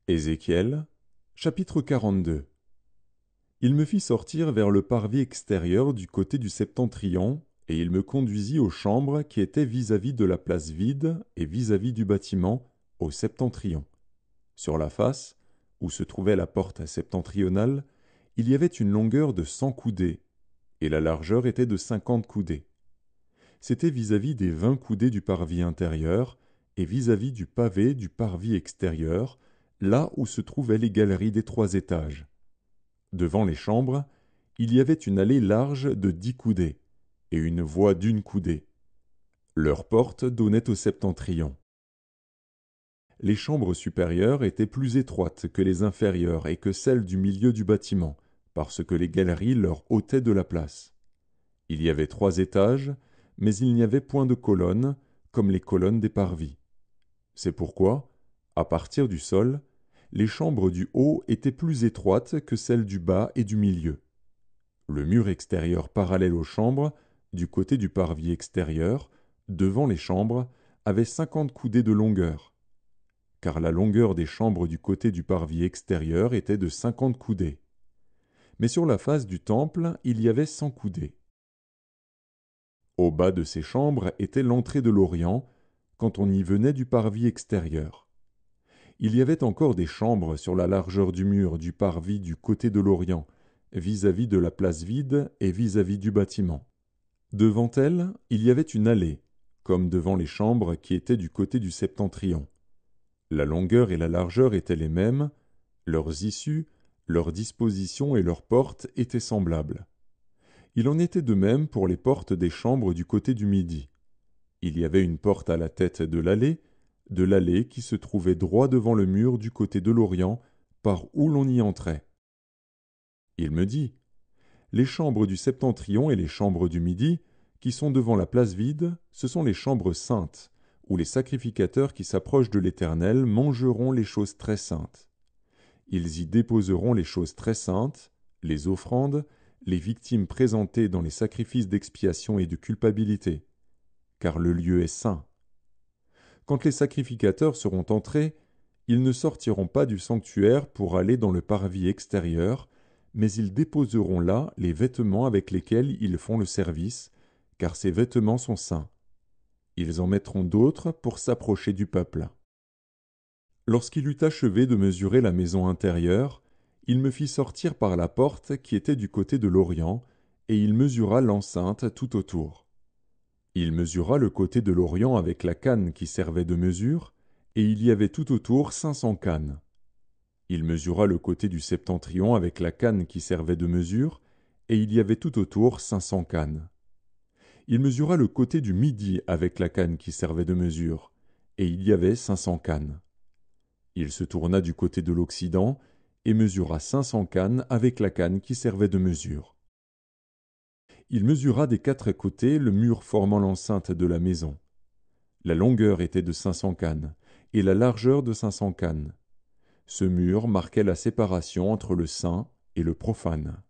Ézéchiel, chapitre 42. Il me fit sortir vers le parvis extérieur du côté du septentrion, et il me conduisit aux chambres qui étaient vis-à-vis de la place vide et vis-à-vis du bâtiment, au septentrion. Sur la face, où se trouvait la porte septentrionale, il y avait une longueur de 100 coudées, et la largeur était de 50 coudées. C'était vis-à-vis des 20 coudées du parvis intérieur, et vis-à-vis du pavé du parvis extérieur, là où se trouvaient les galeries des 3 étages. Devant les chambres, il y avait une allée large de 10 coudées, et une voie d'1 coudée. Leurs portes donnaient au septentrion. Les chambres supérieures étaient plus étroites que les inférieures et que celles du milieu du bâtiment, parce que les galeries leur ôtaient de la place. Il y avait 3 étages, mais il n'y avait point de colonnes, comme les colonnes des parvis. C'est pourquoi, à partir du sol, les chambres du haut étaient plus étroites que celles du bas et du milieu. Le mur extérieur parallèle aux chambres, du côté du parvis extérieur, devant les chambres, avait 50 coudées de longueur, car la longueur des chambres du côté du parvis extérieur était de 50 coudées. Mais sur la face du temple, il y avait 100 coudées. Au bas de ces chambres était l'entrée de l'Orient, quand on y venait du parvis extérieur. Il y avait encore des chambres sur la largeur du mur du parvis du côté de l'Orient, vis-à-vis de la place vide et vis-à-vis du bâtiment. Devant elles, il y avait une allée, comme devant les chambres qui étaient du côté du septentrion. La longueur et la largeur étaient les mêmes, leurs issues, leurs dispositions et leurs portes étaient semblables. Il en était de même pour les portes des chambres du côté du midi. Il y avait une porte à la tête de l'allée qui se trouvait droit devant le mur du côté de l'Orient, par où l'on y entrait. Il me dit, les chambres du septentrion et les chambres du midi, qui sont devant la place vide, ce sont les chambres saintes, où les sacrificateurs qui s'approchent de l'Éternel mangeront les choses très saintes. Ils y déposeront les choses très saintes, les offrandes, les victimes présentées dans les sacrifices d'expiation et de culpabilité, car le lieu est saint. Quand les sacrificateurs seront entrés, ils ne sortiront pas du sanctuaire pour aller dans le parvis extérieur, mais ils déposeront là les vêtements avec lesquels ils font le service, car ces vêtements sont saints. Ils en mettront d'autres pour s'approcher du peuple. Lorsqu'il eut achevé de mesurer la maison intérieure, il me fit sortir par la porte qui était du côté de l'Orient, et il mesura l'enceinte tout autour. Il mesura le côté de l'Orient avec la canne qui servait de mesure, et il y avait tout autour 500 cannes. Il mesura le côté du septentrion avec la canne qui servait de mesure, et il y avait tout autour 500 cannes. Il mesura le côté du midi avec la canne qui servait de mesure, et il y avait 500 cannes. Il se tourna du côté de l'Occident, et mesura 500 cannes avec la canne qui servait de mesure. Il mesura des 4 côtés le mur formant l'enceinte de la maison. La longueur était de 500 cannes, et la largeur de 500 cannes. Ce mur marquait la séparation entre le saint et le profane.